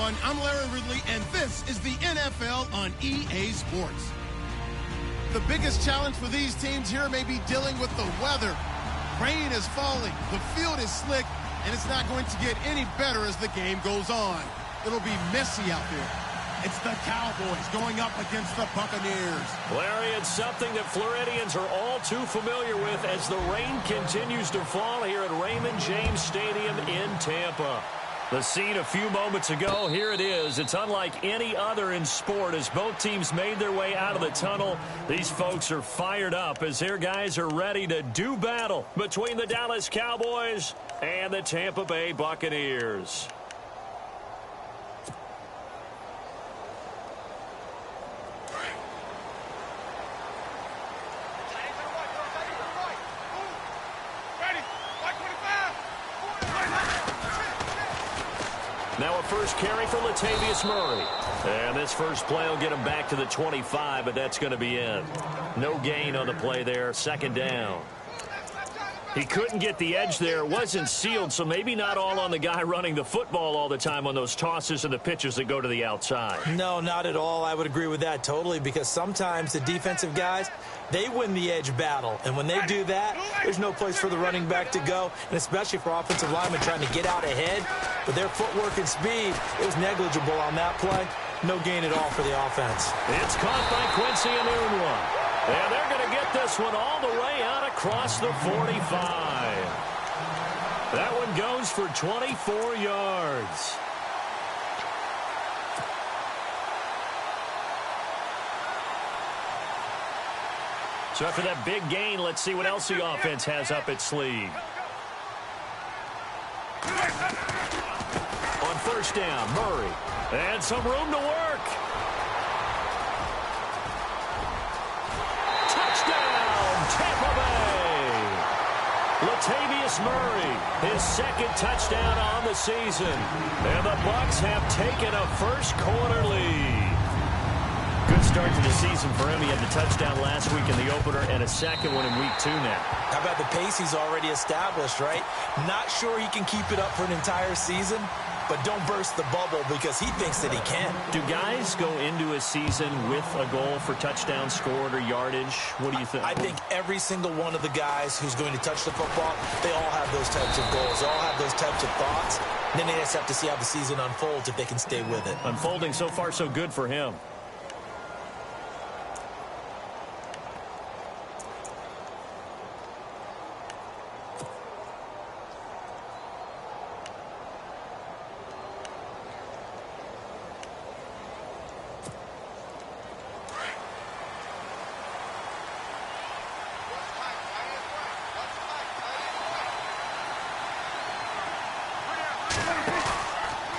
everyone. I'm Larry Ridley, and this is the NFL on EA Sports. The biggest challenge for these teams here may be dealing with the weather. Rain is falling, the field is slick, and it's not going to get any better as the game goes on. It'll be messy out there. It's the Cowboys going up against the Buccaneers. Larry, it's something that Floridians are all too familiar with as the rain continues to fall here at Raymond James Stadium in Tampa. The scene a few moments ago, here it is. It's unlike any other in sport as both teams made their way out of the tunnel. These folks are fired up as their guys are ready to do battle between the Dallas Cowboys and the Tampa Bay Buccaneers. Now a first carry for Latavius Murray. And this first play will get him back to the 25, but that's going to be in. No gain on the play there, second down. He couldn't get the edge there. It wasn't sealed, so maybe not all on the guy running the football all the time on those tosses and the pitches that go to the outside. No, not at all. I would agree with that totally because sometimes the defensive guys, they win the edge battle. And when they do that, there's no place for the running back to go, and especially for offensive linemen trying to get out ahead. But their footwork and speed, it was negligible on that play. No gain at all for the offense. It's caught by Quincy Enunwa. And they're going to get this one all the way out across the 45. That one goes for 24 yards. So after that big gain, let's see what else the offense has up its sleeve. On first down, Murray. And some room to work. Tampa Bay. Latavius Murray, his second touchdown on the season. And the Bucs have taken a first quarter lead. Good start to the season for him. He had the touchdown last week in the opener and a second one in week 2 now. How about the pace he's already established, right? Not sure he can keep it up for an entire season, but don't burst the bubble because he thinks that he can. Do guys go into a season with a goal for touchdown scored or yardage? What do you think? I think every single one of the guys who's going to touch the football, they all have those types of goals. They all have those types of thoughts. And then they just have to see how the season unfolds if they can stay with it. Unfolding so far so good for him.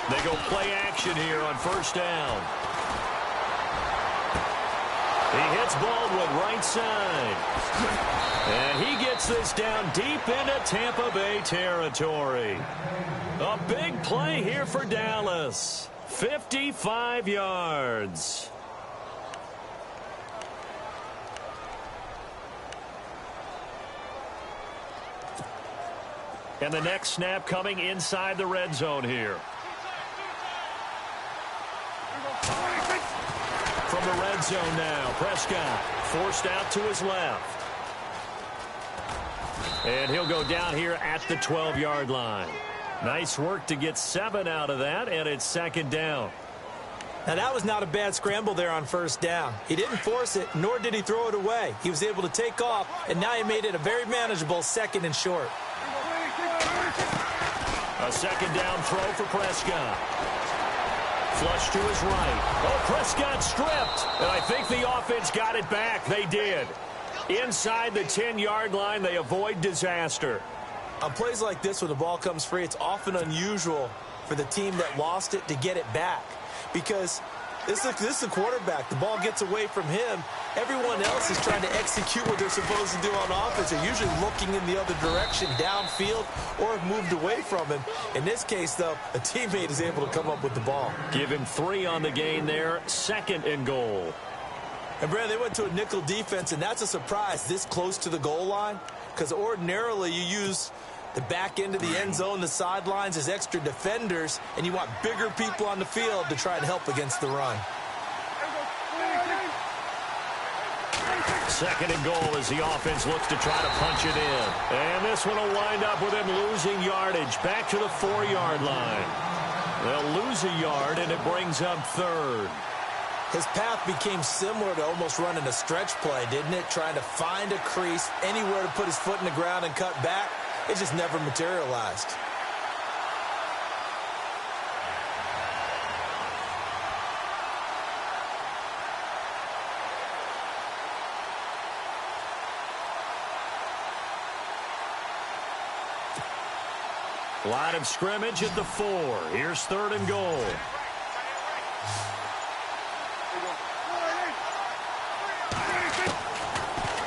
They go play action here on first down. He hits Baldwin right side. And he gets this down deep into Tampa Bay territory. A big play here for Dallas. 55 yards. And the next snap coming inside the red zone here. From the red zone now, Prescott forced out to his left. And he'll go down here at the 12-yard line. Nice work to get 7 out of that, and it's second down. Now, that was not a bad scramble there on first down. He didn't force it, nor did he throw it away. He was able to take off, and now he made it a very manageable second and short. A second down throw for Prescott. Flush to his right. Oh, Prescott stripped. And I think the offense got it back. They did. Inside the 10-yard line, they avoid disaster. On plays like this, when the ball comes free, it's often unusual for the team that lost it to get it back. Because this is the quarterback. The ball gets away from him. Everyone else is trying to execute what they're supposed to do on offense. They're usually looking in the other direction, downfield, or have moved away from him. In this case, though, a teammate is able to come up with the ball. Give him 3 on the gain there. Second and goal. And, Brad, they went to a nickel defense, and that's a surprise this close to the goal line because ordinarily you use The back end of the end zone, the sidelines is extra defenders, and you want bigger people on the field to try and help against the run. Second and goal as the offense looks to try to punch it in. And this one will wind up with him losing yardage back to the 4-yard line. They'll lose a yard, and it brings up third. His path became similar to almost running a stretch play, didn't it? Trying to find a crease, anywhere to put his foot in the ground and cut back. It just never materialized. Line of scrimmage at the 4. Here's third and goal.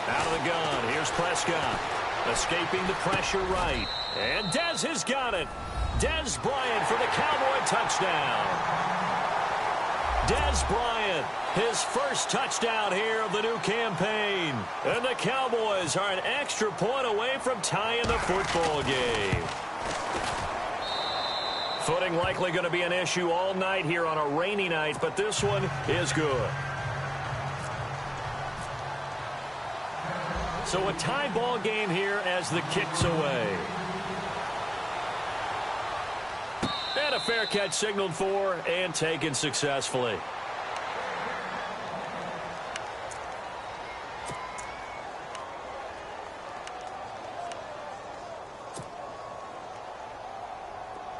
Out of the gun. Here's Prescott. Escaping the pressure right. And Dez has got it. Dez Bryant for the Cowboy touchdown. Dez Bryant, his first touchdown here of the new campaign. And the Cowboys are an extra point away from tying the football game. Footing likely going to be an issue all night here on a rainy night, but this one is good. So a tie ball game here as the kick's away. And a fair catch signaled for and taken successfully.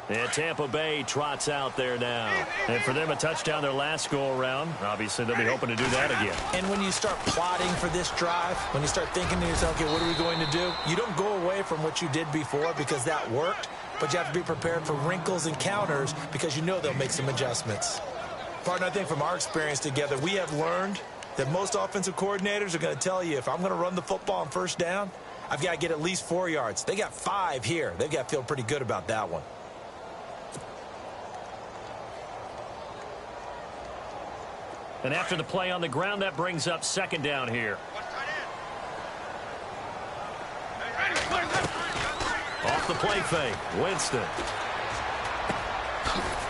And Tampa Bay trots out there now. And for them, a touchdown their last go-around. Obviously, they'll be hoping to do that again. And when you start plotting for this drive, when you start thinking to yourself, okay, what are we going to do? You don't go away from what you did before because that worked, but you have to be prepared for wrinkles and counters because you know they'll make some adjustments. Partner, I think from our experience together, we have learned that most offensive coordinators are going to tell you, if I'm going to run the football on first down, I've got to get at least 4 yards. They got 5 here. They've got to feel pretty good about that one. And after the play on the ground, that brings up second down here. Off the play fake, Winston.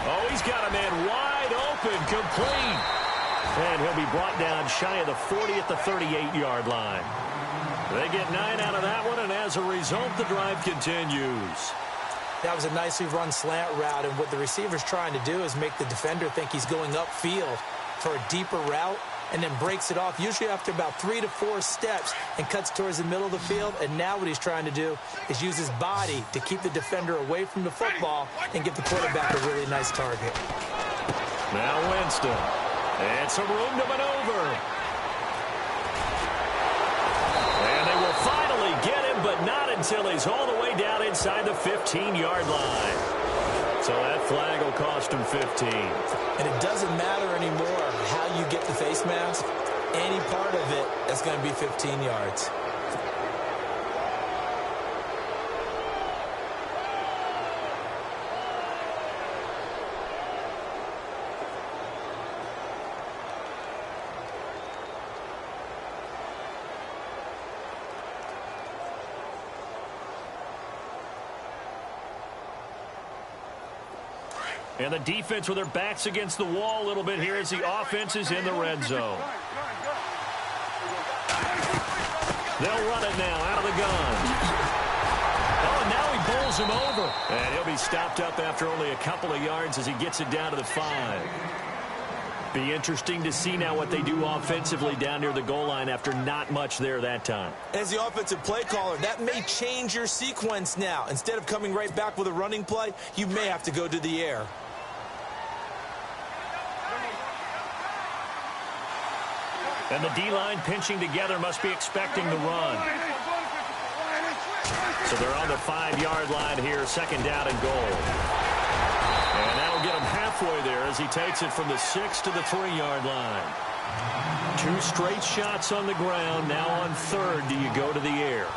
Oh, he's got a man wide open, complete. And he'll be brought down shy of the 40 at the 38-yard line. They get 9 out of that one, and as a result, the drive continues. That was a nicely run slant route, and what the receiver's trying to do is make the defender think he's going upfield for a deeper route, and then breaks it off, usually after about 3 to 4 steps, and cuts towards the middle of the field. And now what he's trying to do is use his body to keep the defender away from the football and give the quarterback a really nice target. Now Winston. And some room to maneuver. And they will finally get him, but not until he's all the way down inside the 15-yard line. So that flag will cost him 15. And it doesn't matter anymore how you get the face mask. Any part of it is going to be 15 yards. And the defense with their backs against the wall a little bit here as the offense is in the red zone. They'll run it now out of the gun. Oh, and now he bowls him over. And he'll be stopped up after only a couple of yards as he gets it down to the 5. Be interesting to see now what they do offensively down near the goal line after not much there that time. As the offensive play caller, that may change your sequence now. Instead of coming right back with a running play, you may have to go to the air. And the D-line pinching together must be expecting the run. So they're on the 5-yard line here, second down and goal. And that'll get him halfway there as he takes it from the 6 to the 3-yard line. 2 straight shots on the ground. Now on third, do you go to the air?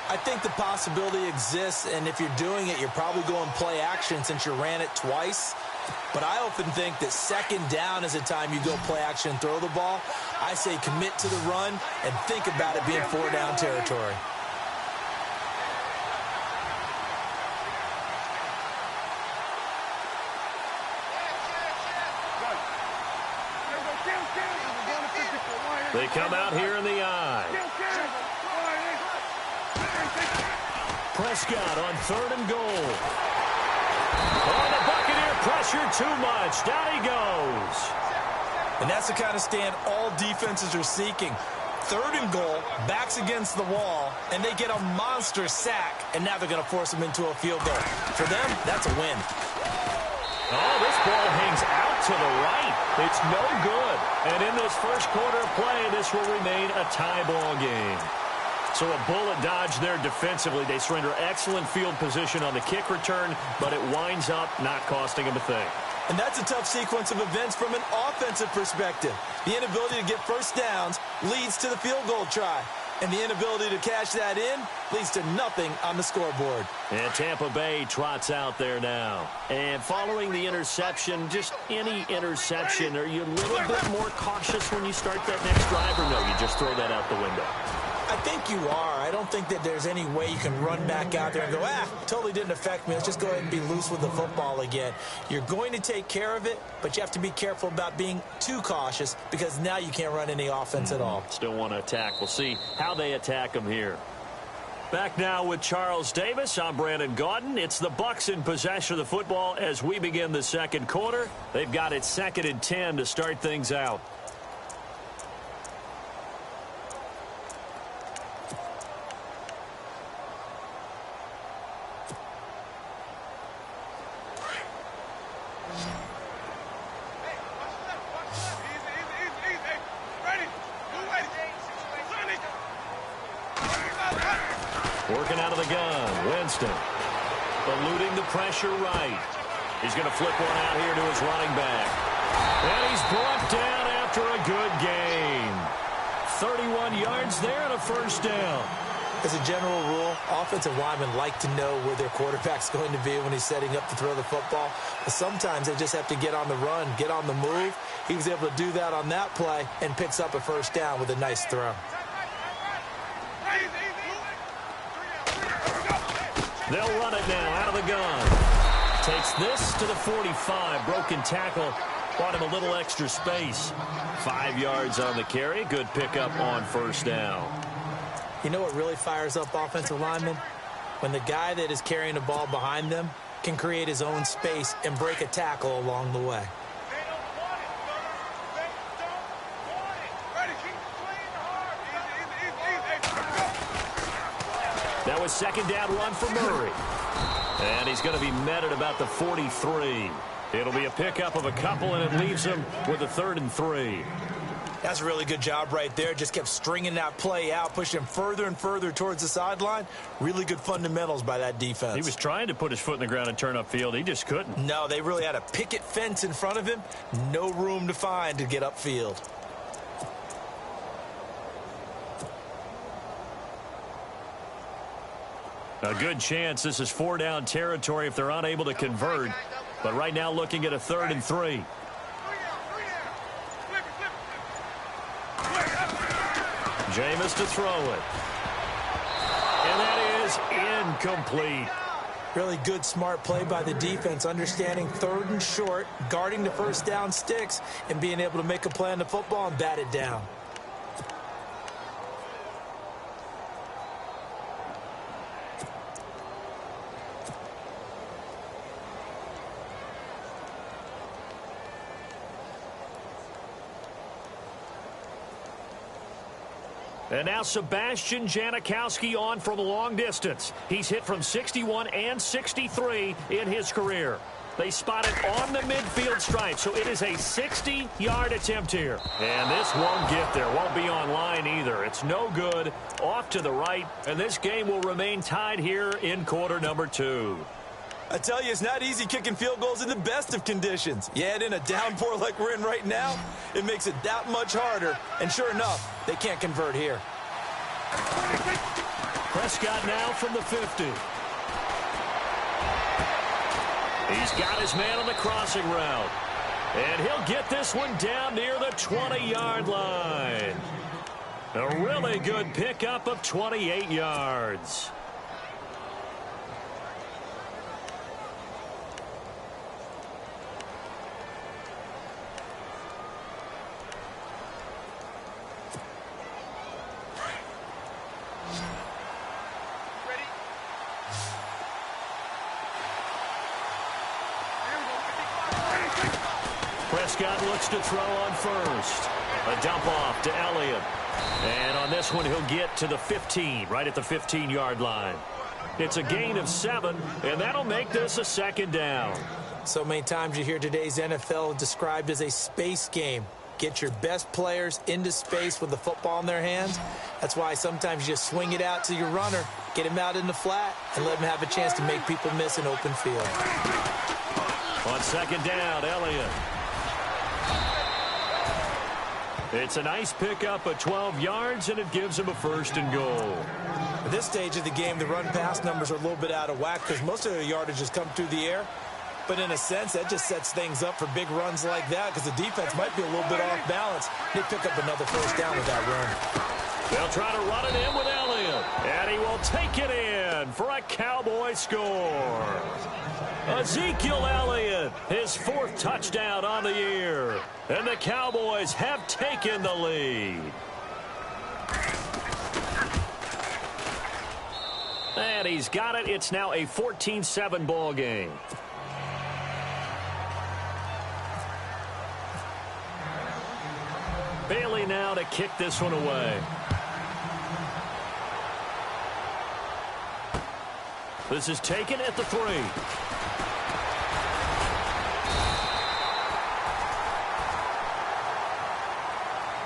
I think the possibility exists, and if you're doing it, you're probably going play action since you ran it twice. But I often think that second down is the time you go play action and throw the ball. I say commit to the run and think about it being 4-down territory. They come out here in the I. Prescott on 3rd and goal. Oh, the Buccaneer pressure too much. Down he goes. And that's the kind of stand all defenses are seeking. 3rd and goal, backs against the wall, and they get a monster sack, and now they're going to force them into a field goal. For them, that's a win. Oh, this ball hangs out to the right. It's no good. And in this first quarter of play, this will remain a tie ball game. So a bullet dodge there defensively. They surrender excellent field position on the kick return, but it winds up not costing them a thing. And that's a tough sequence of events from an offensive perspective. The inability to get first downs leads to the field goal try. And the inability to cash that in leads to nothing on the scoreboard. And Tampa Bay trots out there now. And following the interception, just any interception, are you a little bit more cautious when you start that next drive, or no, you just throw that out the window? I think you are. I don't think that there's any way you can run back out there and go, totally didn't affect me. Let's just go ahead and be loose with the football again. You're going to take care of it, but you have to be careful about being too cautious because now you can't run any offense at all. Still want to attack. We'll see how they attack them here. Back now with Charles Davis. I'm Brandon Gaudin. It's the Bucs in possession of the football as we begin the second quarter. They've got it 2nd and 10 to start things out. Working out of the gun, Winston. Eluding the pressure right. He's going to flip one out here to his running back. And he's brought down after a good gain. 31 yards there and a first down. As a general rule, offensive linemen like to know where their quarterback's going to be when he's setting up to throw the football. But sometimes they just have to get on the run, get on the move. He was able to do that on that play and picks up a first down with a nice throw. They'll run it now out of the gun. Takes this to the 45. Broken tackle. Bought him a little extra space. 5 yards on the carry. Good pickup on first down. You know what really fires up offensive linemen? When the guy that is carrying the ball behind them can create his own space and break a tackle along the way. That was 2nd down run for Murray. And he's going to be met at about the 43. It'll be a pickup of a couple, and it leaves him with a 3rd and 3. That's a really good job right there. Just kept stringing that play out, pushing him further and further towards the sideline. Really good fundamentals by that defense. He was trying to put his foot in the ground and turn upfield. He just couldn't. No, they really had a picket fence in front of him. No room to find to get upfield. A good chance this is 4-down territory if they're unable to convert. But right now looking at a 3rd and 3. Jameis to throw it. And that is incomplete. Really good, smart play by the defense, understanding 3rd and short, guarding the first down sticks, and being able to make a play on the football and bat it down. And now Sebastian Janikowski on from long distance. He's hit from 61 and 63 in his career. They spot it on the midfield stripe, so it is a 60-yard attempt here. And this won't get there, won't be on line either. It's no good, off to the right, and this game will remain tied here in quarter number 2. I tell you, it's not easy kicking field goals in the best of conditions. You add in a downpour like we're in right now, it makes it that much harder. And sure enough, they can't convert here. Prescott now from the 50. He's got his man on the crossing route. And he'll get this one down near the 20-yard line. A really good pickup of 28 yards. Prescott looks to throw on first. A dump off to Elliott. And on this one, he'll get to the 15, right at the 15-yard line. It's a gain of 7, and that'll make this a second down. So many times you hear today's NFL described as a space game. Get your best players into space with the football in their hands. That's why sometimes you just swing it out to your runner, get him out in the flat, and let him have a chance to make people miss an open field. On second down, Elliott. It's a nice pickup of 12 yards, and it gives him a 1st and goal. At this stage of the game, the run-pass numbers are a little bit out of whack because most of the yardage has come through the air. But in a sense, that just sets things up for big runs like that because the defense might be a little bit off balance. They pick up another 1st down with that run. They'll try to run it in with Elliott, and he will take it in for a Cowboy score. Ezekiel Elliott, his 4th touchdown on the year, and the Cowboys have taken the lead. And he's got it. It's now a 14-7 ball game. Bailey now to kick this one away. This is taken at the 3.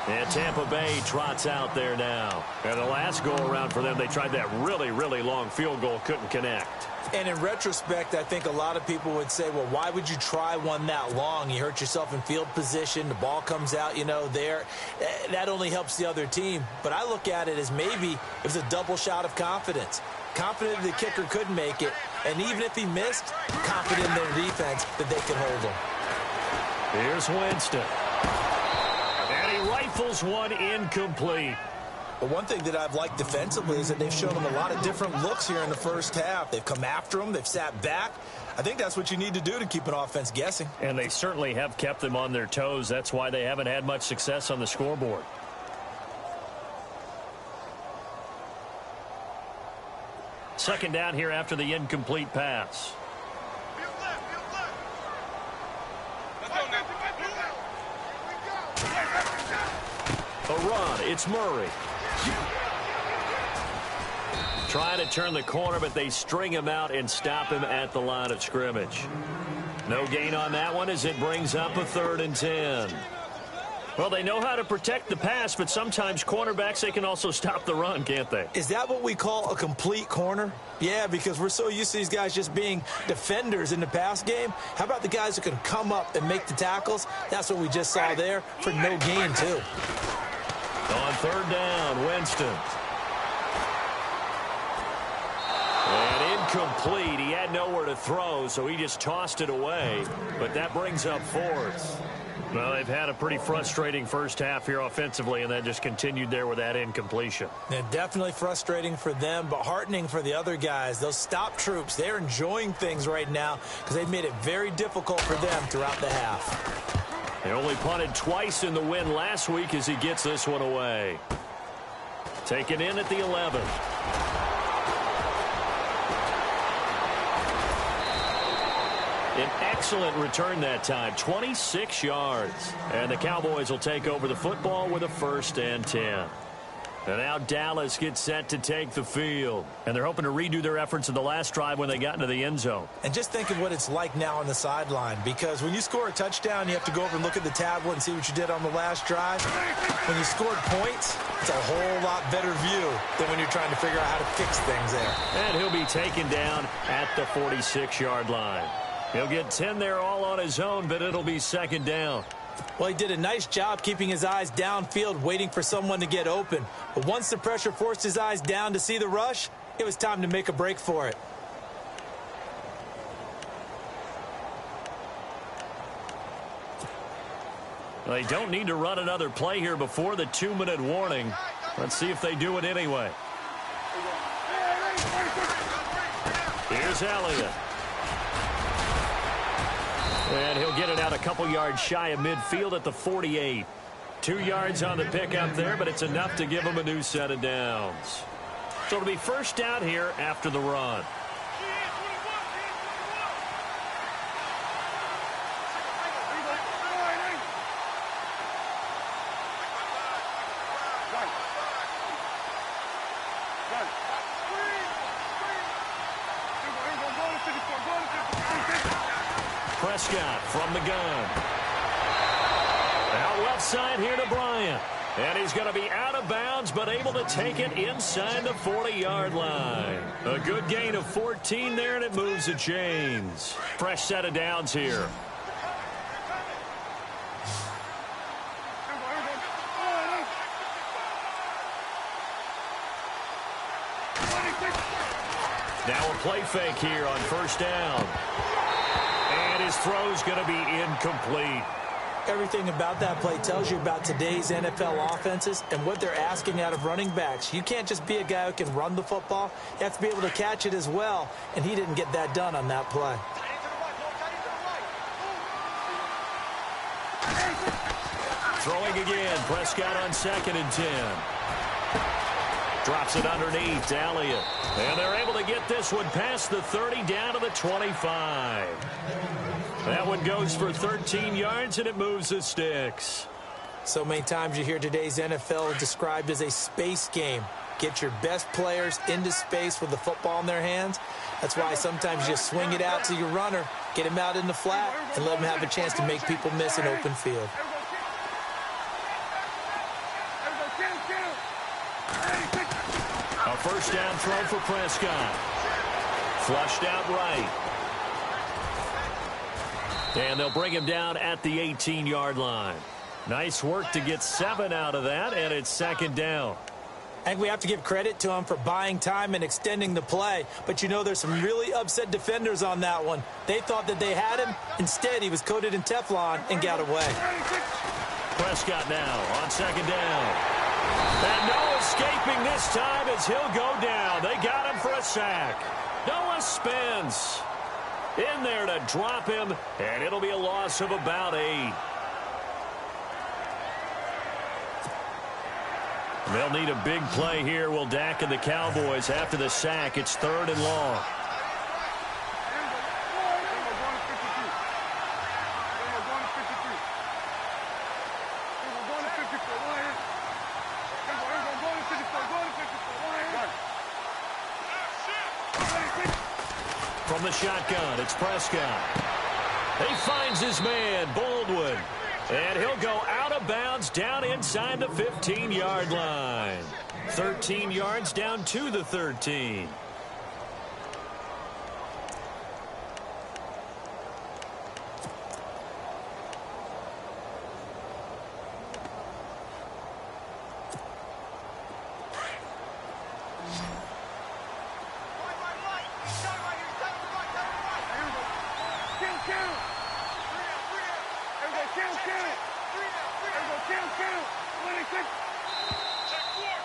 And Tampa Bay trots out there now. And the last go-around for them, they tried that really, really long field goal, couldn't connect. And in retrospect, I think a lot of people would say, well, why would you try one that long? You hurt yourself in field position. The ball comes out, there. That only helps the other team. But I look at it as maybe it was a double shot of confidence. Confident the kicker could make it. And even if he missed, confident in their defense that they could hold him. Here's Winston. Rifles one incomplete. But one thing that I've liked defensively is that they've shown them a lot of different looks here in the first half. They've come after them. They've sat back. I think that's what you need to do to keep an offense guessing. And they certainly have kept them on their toes. That's why they haven't had much success on the scoreboard. Second down here after the incomplete pass. A run, it's Murray. Trying to turn the corner, but they string him out and stop him at the line of scrimmage. No gain on that one as it brings up a 3rd and 10. Well, they know how to protect the pass, but sometimes cornerbacks, they can also stop the run, can't they? Is that what we call a complete corner? Yeah, because we're so used to these guys just being defenders in the pass game. How about the guys who can come up and make the tackles? That's what we just saw there for no gain, too. On 3rd down, Winston. And incomplete. He had nowhere to throw, so he just tossed it away. But that brings up 4th. Well, they've had a pretty frustrating first half here offensively, and that just continued there with that incompletion. Yeah, definitely frustrating for them, but heartening for the other guys. Those stop troops, they're enjoying things right now because they've made it very difficult for them throughout the half. They only punted twice in the win last week as he gets this one away. Taken in at the 11. An excellent return that time, 26 yards. And the Cowboys will take over the football with a 1st and 10. And now Dallas gets set to take the field. And they're hoping to redo their efforts in the last drive when they got into the end zone. And just think of what it's like now on the sideline. Because when you score a touchdown, you have to go over and look at the tablet and see what you did on the last drive. When you scored points, it's a whole lot better view than when you're trying to figure out how to fix things there. And he'll be taken down at the 46-yard line. He'll get 10 there all on his own, but it'll be 2nd down. Well, he did a nice job keeping his eyes downfield, waiting for someone to get open. But once the pressure forced his eyes down to see the rush, it was time to make a break for it. Well, they don't need to run another play here before the 2-minute warning. Let's see if they do it anyway. Here's Elliott. And he'll get it out a couple yards shy of midfield at the 48. 2 yards on the pickup there, but it's enough to give him a new set of downs. So it'll be 1st down here after the run. Prescott from the gun. Out left side here to Bryant. And he's going to be out of bounds, but able to take it inside the 40-yard line. A good gain of 14 there, and it moves the chains. Fresh set of downs here. Now a play fake here on first down. And his throw's going to be incomplete. Everything about that play tells you about today's NFL offenses and what they're asking out of running backs. You can't just be a guy who can run the football. You have to be able to catch it as well, and he didn't get that done on that play. Throwing again. Prescott on 2nd and 10. Drops it underneath to Elliott. And they're able to get this one past the 30 down to the 25. That one goes for 13 yards, and it moves the sticks. So many times you hear today's NFL described as a space game. Get your best players into space with the football in their hands. That's why sometimes you just swing it out to your runner, get him out in the flat, and let him have a chance to make people miss an open field. A first down throw for Prescott. Flushed out right. And they'll bring him down at the 18-yard line. Nice work to get 7 out of that, and it's 2nd down. I think we have to give credit to him for buying time and extending the play. But, you know, there's some really upset defenders on that one. They thought that they had him. Instead, he was coated in Teflon and got away. Prescott now on 2nd down. And no escaping this time as he'll go down. They got him for a sack. Noah spins in there to drop him, and it'll be a loss of about 8. They'll need a big play here, will Dak and the Cowboys. After the sack, it's 3rd and long. From the shotgun, it's Prescott. He finds his man, Baldwin. And he'll go out of bounds down inside the 15-yard line. 13 yards down to the 13.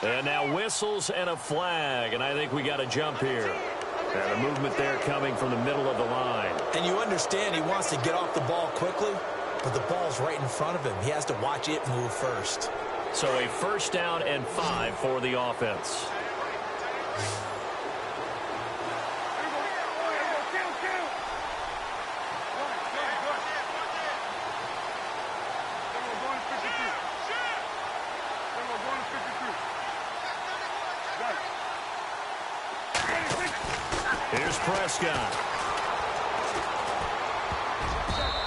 And now whistles and a flag, and I think we got a jump here. And the movement there coming from the middle of the line. And you understand he wants to get off the ball quickly, but the ball's right in front of him. He has to watch it move first. So a first down and 5 for the offense. Here's Prescott.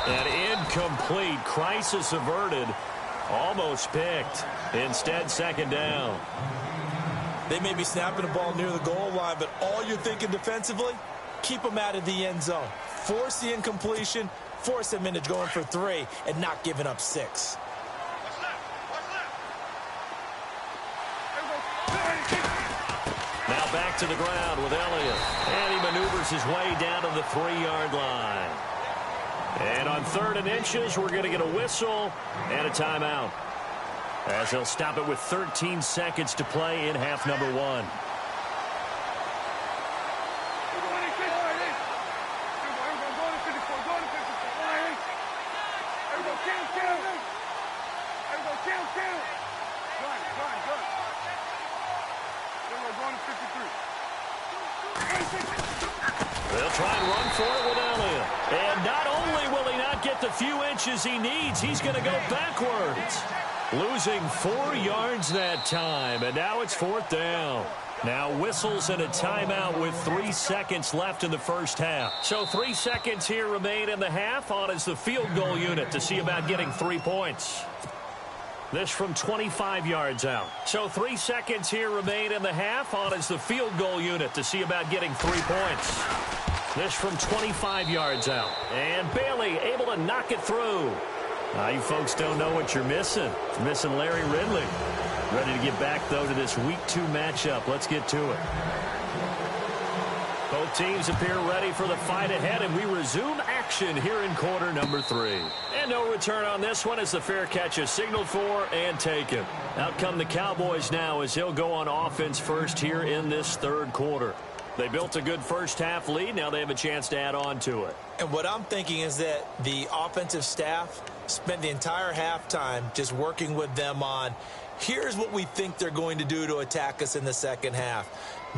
An incomplete, crisis averted, almost picked. Instead, 2nd down. They may be snapping the ball near the goal line, but all you're thinking defensively, keep them out of the end zone. Force the incompletion, force them into going for 3, and not giving up 6. Now back to the ground with Elliott. And he maneuvers his way down to the 3-yard line. And on 3rd and inches, we're going to get a whistle and a timeout, as he'll stop it with 13 seconds to play in half number 1. They'll try and run for it with Elliott. And not only will he not get the few inches he needs, he's going to go backwards. Losing 4 yards that time, and now it's 4th down. Now whistles and a timeout with 3 seconds left in the first half. So 3 seconds here remain in the half. On is the field goal unit to see about getting 3 points. This from 25 yards out. So 3 seconds here remain in the half. On is the field goal unit to see about getting 3 points. This from 25 yards out. And Bailey able to knock it through. You folks don't know what you're missing. You're missing Larry Ridley. Ready to get back, though, to this Week 2 matchup. Let's get to it. Both teams appear ready for the fight ahead, and we resume action here in quarter number 3. And no return on this one as the fair catch is signaled for and taken. Out come the Cowboys now as he'll go on offense first here in this third quarter. They built a good first half lead. Now they have a chance to add on to it. And what I'm thinking is that the offensive staff spent the entire halftime just working with them on, here's what we think they're going to do to attack us in the second half.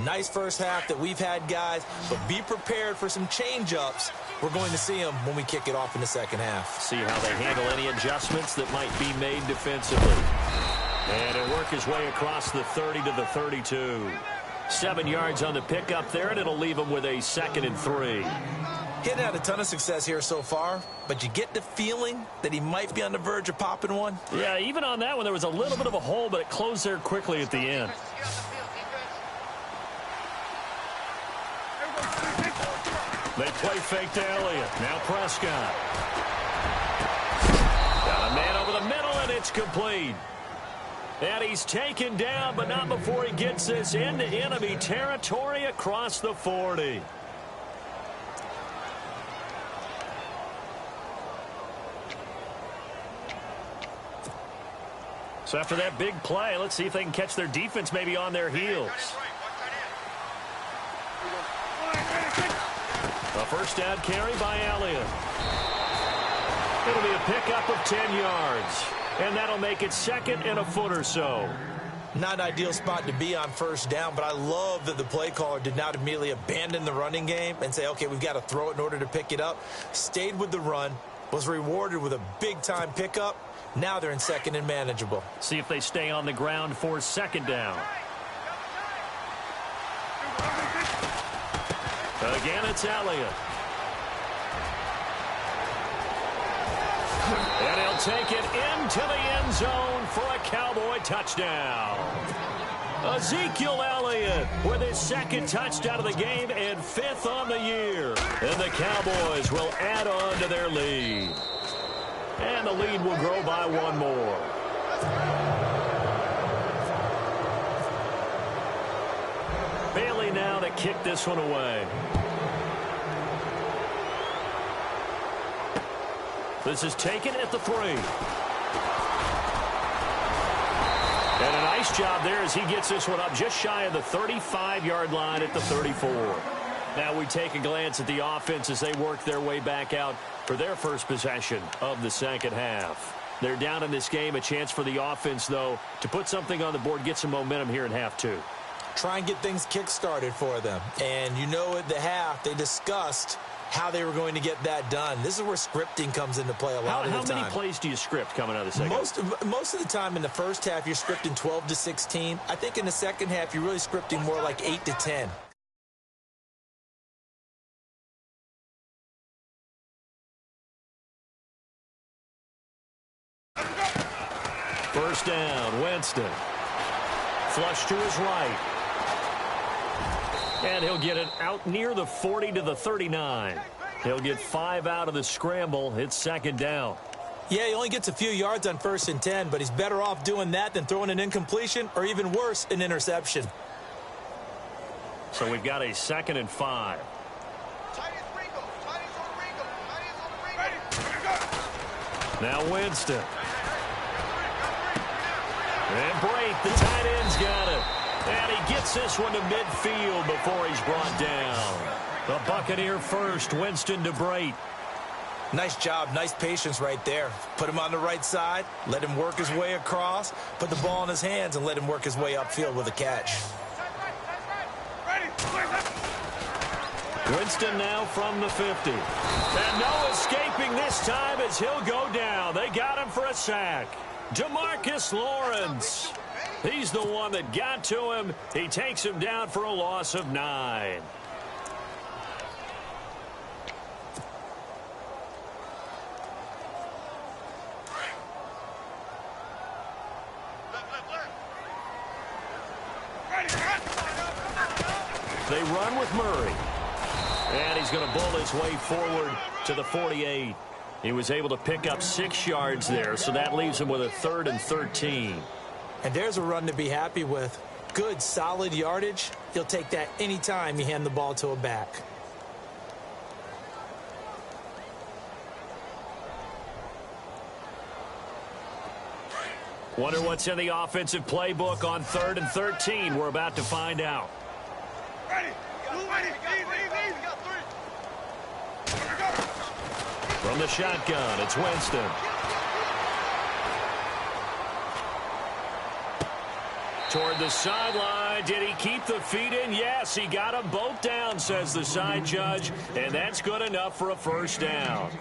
Nice first half that we've had, guys, but be prepared for some change-ups. We're going to see them when we kick it off in the second half. See how they handle any adjustments that might be made defensively. And it'll work his way across the 30 to the 32. 7 yards on the pickup there, and it'll leave him with a 2nd and 3. He hadn't had a ton of success here so far, but you get the feeling that he might be on the verge of popping one. Yeah, even on that one, there was a little bit of a hole, but it closed there quickly at the end. They play fake to Elliott. Now Prescott. Got a man over the middle, and it's complete. And he's taken down, but not before he gets this into enemy territory across the 40. So after that big play, let's see if they can catch their defense maybe on their heels. A first down carry by Elliott. It'll be a pickup of 10 yards. And that'll make it 2nd and a foot or so. Not an ideal spot to be on first down, but I love that the play caller did not immediately abandon the running game and say, okay, we've got to throw it in order to pick it up. Stayed with the run, was rewarded with a big-time pickup. Now they're in 2nd and manageable. See if they stay on the ground for 2nd down. Again, it's Elliott. And he'll take it into the end zone for a Cowboy touchdown. Ezekiel Elliott with his 2nd touchdown of the game and 5th on the year. And the Cowboys will add on to their lead. And the lead will grow by 1 more. Bailey now to kick this one away. This is taken at the 3. And a nice job there as he gets this one up just shy of the 35-yard line at the 34. Now we take a glance at the offense as they work their way back out for their first possession of the second half. They're down in this game. A chance for the offense, though, to put something on the board, get some momentum here in half 2. Try and get things kick-started for them. And you know at the half they discussed how they were going to get that done. This is where scripting comes into play a lot of the time. How many plays do you script coming out of the second? Most of the time in the first half, you're scripting 12 to 16. I think in the second half, you're really scripting more like 8 to 10. First down, Winston. Flush to his right. And he'll get it out near the 40 to the 39. He'll get 5 out of the scramble. It's 2nd down. Yeah, he only gets a few yards on 1st and 10, but he's better off doing that than throwing an incompletion or even worse, an interception. So we've got a 2nd and 5. Now Winston. And Brate, the tight end's got it. And he gets this one to midfield before he's brought down. The Buccaneer first, Winston to Brate. Nice job, nice patience right there. Put him on the right side, let him work his way across, put the ball in his hands, and let him work his way upfield with a catch. Winston now from the 50. And no escaping this time as he'll go down. They got him for a sack. DeMarcus Lawrence. He's the one that got to him. He takes him down for a loss of 9. They run with Murray. And he's going to bowl his way forward to the 48. He was able to pick up 6 yards there, so that leaves him with a 3rd and 13. And there's a run to be happy with. Good, solid yardage. He'll take that anytime you hand the ball to a back. Wonder what's in the offensive playbook on 3rd and 13. We're about to find out. From the shotgun, it's Winston. Toward the sideline. Did he keep the feet in? Yes, he got them both down, says the side judge, and that's good enough for a first down.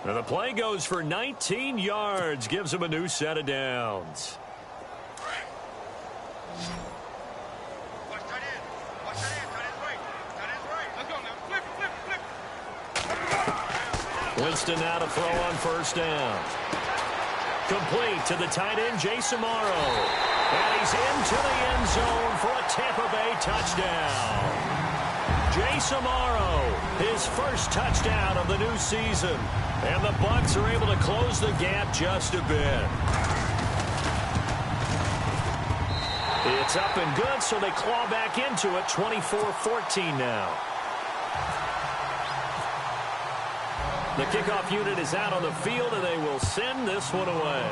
Now the play goes for 19 yards, gives him a new set of downs. Winston now to throw on first down. Complete to the tight end, Jason Morrow. And he's into the end zone for a Tampa Bay touchdown. Jason Morrow, his first touchdown of the new season. And the Bucs are able to close the gap just a bit. It's up and good, so they claw back into it, 24-14 now. The kickoff unit is out on the field, and they will send this one away.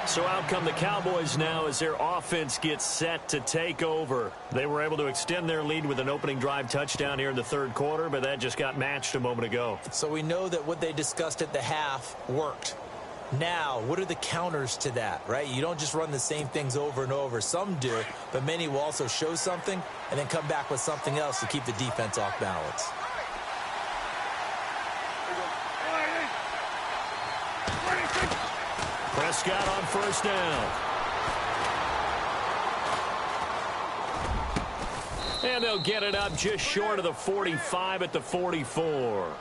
So out come the Cowboys now as their offense gets set to take over. They were able to extend their lead with an opening drive touchdown here in the 3rd quarter, but that just got matched a moment ago. So we know that what they discussed at the half worked. Now, what are the counters to that, right? You don't just run the same things over and over. Some do, but many will also show something and then come back with something else to keep the defense off balance. Prescott on first down. And they'll get it up just short of the 45 at the 44.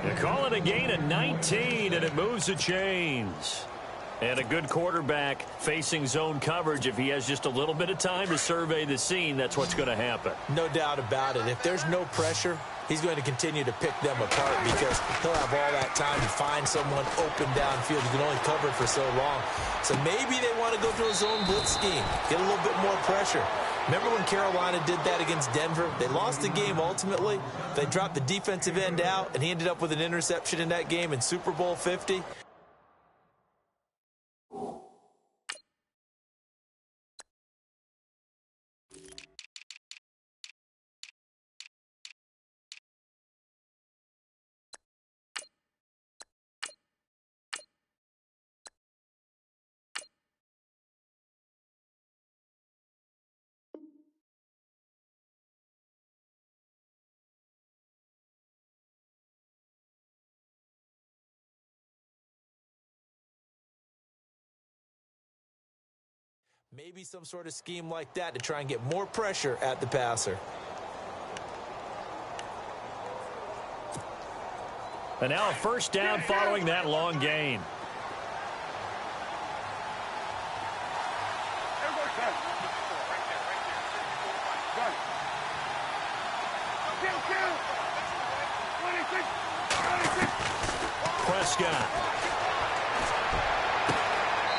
They call it a gain of 19, and it moves the chains. And a good quarterback facing zone coverage. If he has just a little bit of time to survey the scene, that's what's going to happen. No doubt about it. If there's no pressure, he's going to continue to pick them apart because he'll have all that time to find someone open downfield. You can only cover it for so long. So maybe they want to go to a zone blitz scheme, get a little bit more pressure. Remember when Carolina did that against Denver? They lost the game ultimately. They dropped the defensive end out, and he ended up with an interception in that game in Super Bowl 50. Maybe some sort of scheme like that to try and get more pressure at the passer. And now a first down following that long gain. Prescott.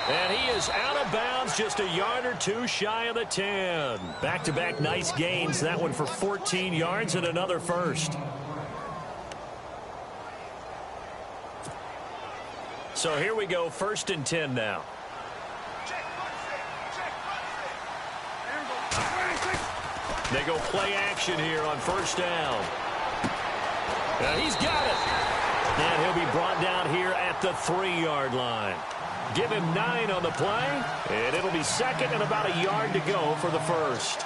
And he is out of bounds, just a yard or two shy of the 10. Back-to-back nice gains, that one for 14 yards and another first. So here we go, 1st and 10 now. They go play action here on first down. And he's got it. And he'll be brought down here at the 3-yard line. Give him 9 on the play, and it'll be 2nd and about a yard to go for the first.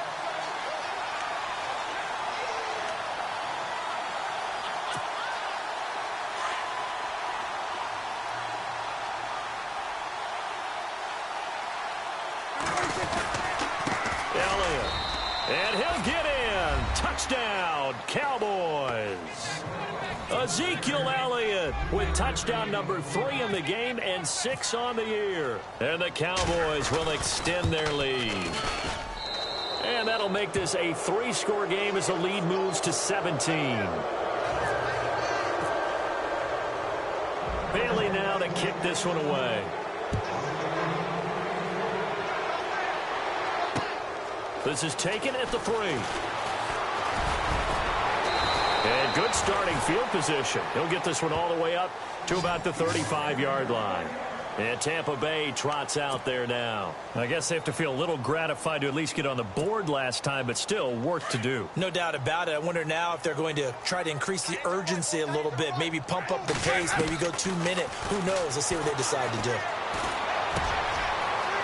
Elliott. And he'll get in. Touchdown, Cowboys. Ezekiel Elliott with touchdown number 3 in the game and 6 on the year. And the Cowboys will extend their lead. And that'll make this a 3-score game as the lead moves to 17. Bailey now to kick this one away. This is taken at the 3. And good starting field position. He'll get this one all the way up to about the 35-yard line. And Tampa Bay trots out there now. I guess they have to feel a little gratified to at least get on the board last time, but still work to do. No doubt about it. I wonder now if they're going to try to increase the urgency a little bit, maybe pump up the pace, maybe go 2-minute. Who knows? Let's see what they decide to do.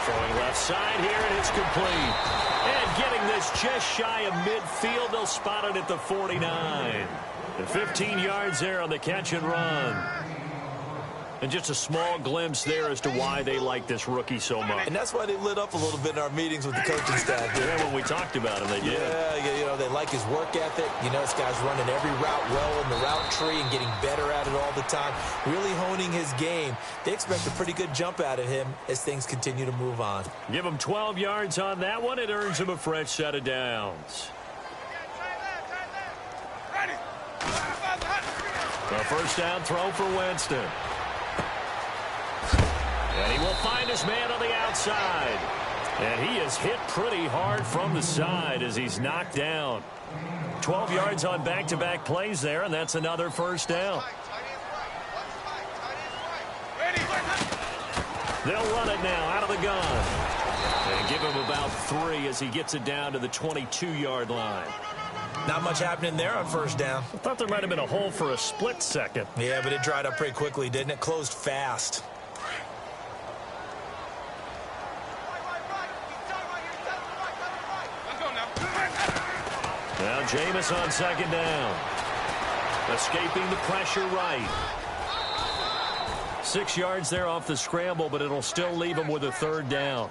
Throwing left side here, and it's complete. And getting this just shy of midfield, they'll spot it at the 49. And 15 yards there on the catch and run. And just a small glimpse there as to why they like this rookie so much. And that's why they lit up a little bit in our meetings with the coaching staff. Yeah, when we talked about him, they did. Yeah, you know, they like his work ethic. You know, this guy's running every route well in the route tree and getting better at it all the time, really honing his game. They expect a pretty good jump out of him as things continue to move on. Give him 12 yards on that one. It earns him a fresh set of downs. A first down throw for Winston. And he will find his man on the outside. And he is hit pretty hard from the side as he's knocked down. 12 yards on back-to-back plays there, and that's another first down. They'll run it now out of the gun. And give him about 3 as he gets it down to the 22-yard line. Not much happening there on first down. I thought there might have been a hole for a split second. Yeah, but it dried up pretty quickly, didn't it? Closed fast. Now Jameis on second down. Escaping the pressure right. 6 yards there off the scramble, but it'll still leave him with a third down.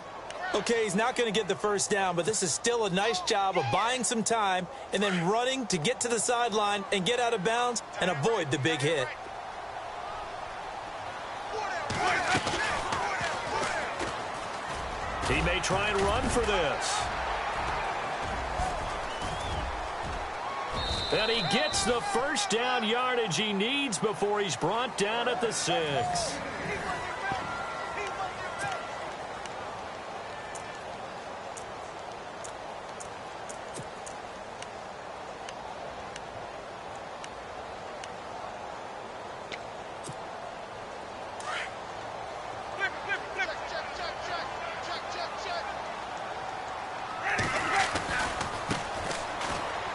Okay, he's not going to get the first down, but this is still a nice job of buying some time and then running to get to the sideline and get out of bounds and avoid the big hit. He may try and run for this. And he gets the first down yardage he needs before he's brought down at the 6.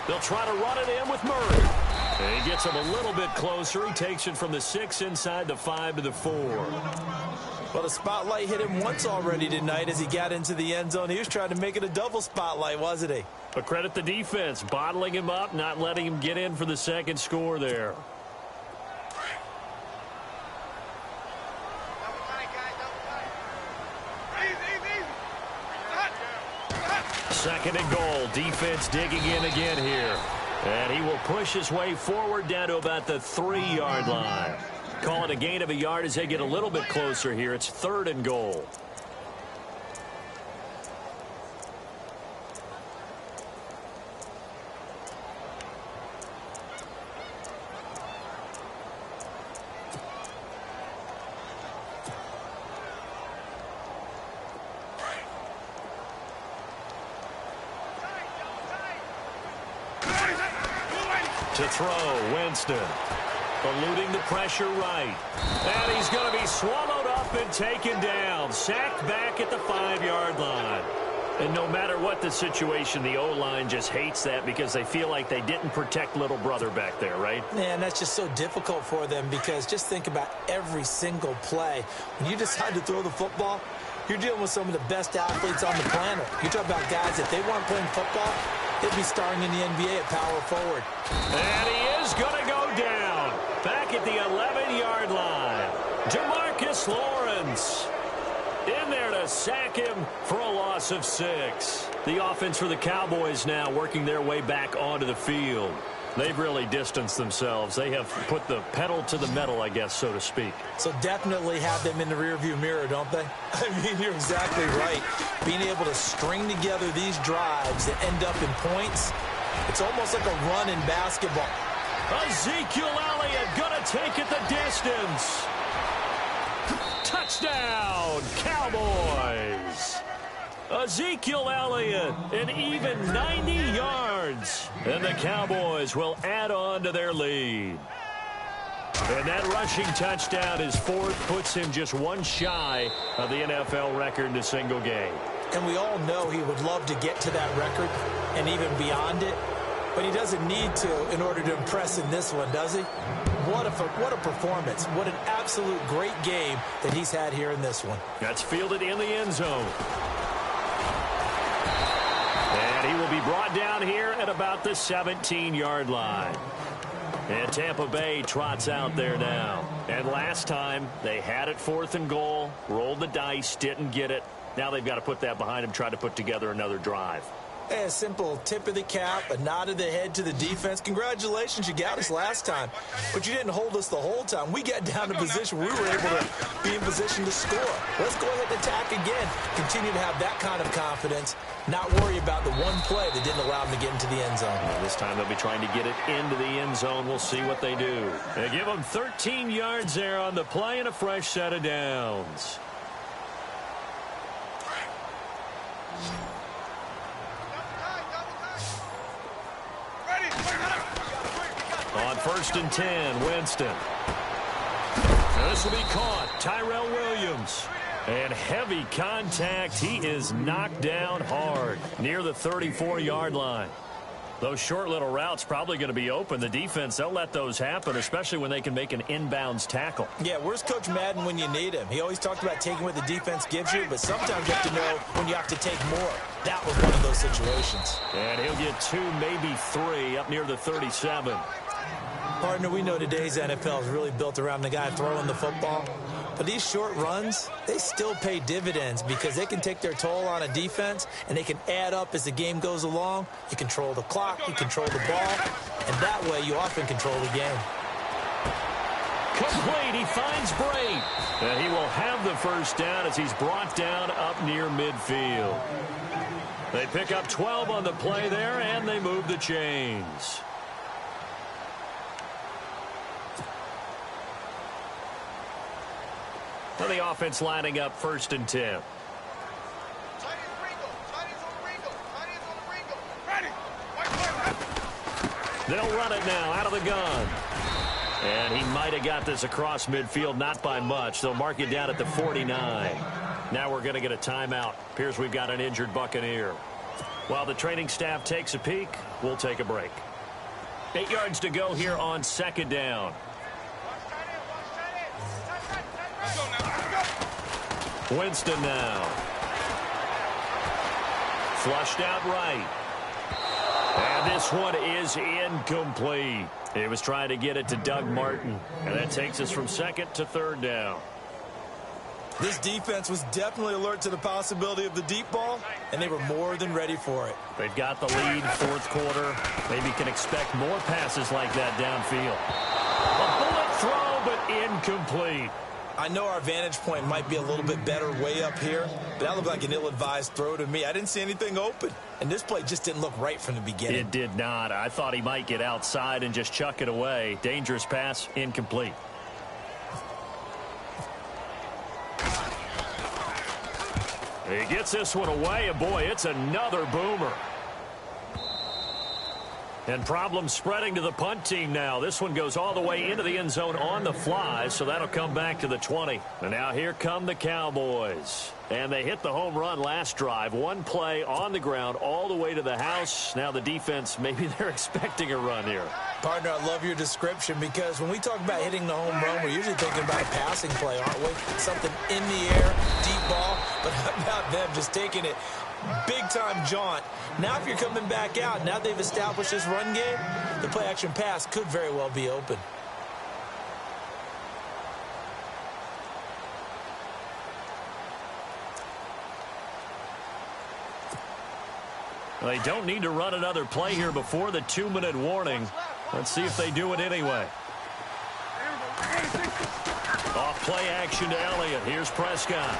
They'll try to run it in with Murray. And he gets him a little bit closer. He takes it from the 6 inside the 5 to the 4. Well, the spotlight hit him once already tonight as he got into the end zone. He was trying to make it a double spotlight, wasn't he? But credit the defense, bottling him up, not letting him get in for the second score there. Second and goal. Defense digging in again here. And he will push his way forward down to about the 3-yard line. Call it a gain of a yard as they get a little bit closer here. It's third and goal. To throw, Winston. Eluding the pressure right. And he's going to be swallowed up and taken down. Sacked back at the 5-yard line. And no matter what the situation, the O-line just hates that because they feel like they didn't protect little brother back there, right? Man, that's just so difficult for them because just think about every single play. When you decide to throw the football, you're dealing with some of the best athletes on the planet. You're talking about guys, if they weren't playing football, they'd be starring in the NBA at power forward. And he is going to go down. Back at the 11-yard line. Demarcus Lawrence in there to sack him for a loss of 6. The offense for the Cowboys now working their way back onto the field. They've really distanced themselves. They have put the pedal to the metal, I guess, so to speak. So definitely have them in the rearview mirror, don't they? I mean, you're exactly right. Being able to string together these drives that end up in points, it's almost like a run in basketball. Ezekiel Elliott gonna take it the distance. Touchdown, Cowboys. Ezekiel Elliott, an even 90 yards. And the Cowboys will add on to their lead. And that rushing touchdown is 4th, puts him just one shy of the NFL record in a single game. And we all know he would love to get to that record and even beyond it. But he doesn't need to in order to impress in this one, does he? What a performance. What an absolute great game that he's had here in this one. That's fielded in the end zone. And he will be brought down here at about the 17-yard line. And Tampa Bay trots out there now. And last time, they had it 4th and goal, rolled the dice, didn't get it. Now they've got to put that behind them, try to put together another drive. A simple tip of the cap, a nod of the head to the defense. Congratulations, you got us last time. But you didn't hold us the whole time. We got down to position. We were able to be in position to score. Let's go ahead and attack again. Continue to have that kind of confidence. Not worry about the one play that didn't allow them to get into the end zone. Well, this time they'll be trying to get it into the end zone. We'll see what they do. They give them 13 yards there on the play and a fresh set of downs. On 1st and 10, Winston. This will be caught. Tyrell Williams. And heavy contact. He is knocked down hard near the 34-yard line. Those short little routes probably going to be open. The defense, they'll let those happen, especially when they can make an inbounds tackle. Yeah, where's Coach Madden when you need him? He always talked about taking what the defense gives you, but sometimes you have to know when you have to take more. That was one of those situations. And he'll get 2, maybe 3 up near the 37. Partner, we know today's NFL is really built around the guy throwing the football. But these short runs, they still pay dividends because they can take their toll on a defense and they can add up as the game goes along. You control the clock, you control the ball, and that way you often control the game. Complete, he finds Bray. And he will have the first down as he's brought down up near midfield. They pick up 12 on the play there, and they move the chains. For the offense lining up 1st and 10. They'll run it now out of the gun. And he might have got this across midfield, not by much. They'll mark it down at the 49. Now we're going to get a timeout. Appears we've got an injured Buccaneer. While the training staff takes a peek, we'll take a break. 8 yards to go here on 2nd down. Winston now. Flushed out right. And this one is incomplete. He was trying to get it to Doug Martin. And that takes us from 2nd to 3rd down. This defense was definitely alert to the possibility of the deep ball, and they were more than ready for it. They've got the lead 4th quarter. Maybe can expect more passes like that downfield. A bullet throw, but incomplete. I know our vantage point might be a little bit better way up here, but that looked like an ill-advised throw to me. I didn't see anything open, and this play just didn't look right from the beginning. It did not. I thought he might get outside and just chuck it away. Dangerous pass, incomplete. He gets this one away, and boy, it's another boomer. And problems spreading to the punt team now. This one goes all the way into the end zone on the fly, so that'll come back to the 20. And now here come the Cowboys. And they hit the home run last drive. One play on the ground all the way to the house. Now the defense, maybe they're expecting a run here. Partner, I love your description because when we talk about hitting the home run, we're usually thinking about a passing play, aren't we? Something in the air, deep ball, but how about them just taking it big-time jaunt. Now if you're coming back out, now they've established this run game, the play-action pass could very well be open. They don't need to run another play here before the 2-minute warning. Let's see if they do it anyway. Off play action to Elliott. Here's Prescott.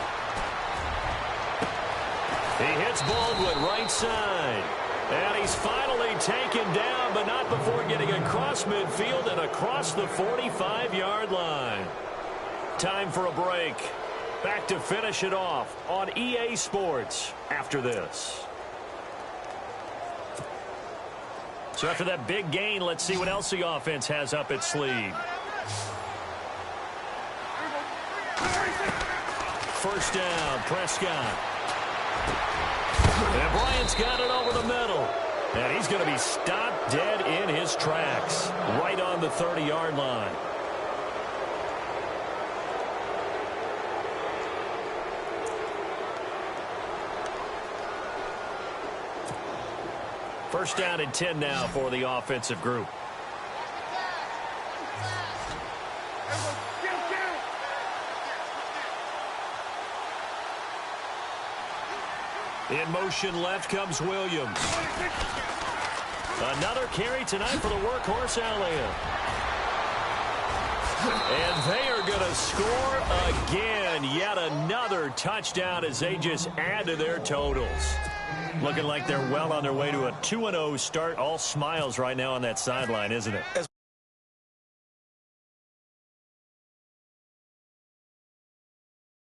He hits Baldwin right side. And he's finally taken down, but not before getting across midfield and across the 45-yard line. Time for a break. Back to finish it off on EA Sports after this. So after that big gain, let's see what else the offense has up its sleeve. First down, Prescott. And Bryant's got it over the middle. And he's going to be stopped dead in his tracks, right on the 30-yard line. First down and 10 now for the offensive group. In motion left comes Williams. Another carry tonight for the workhorse Elliott. And they are going to score again. Yet another touchdown as they just add to their totals. Looking like they're well on their way to a 2-0 start. All smiles right now on that sideline, isn't it?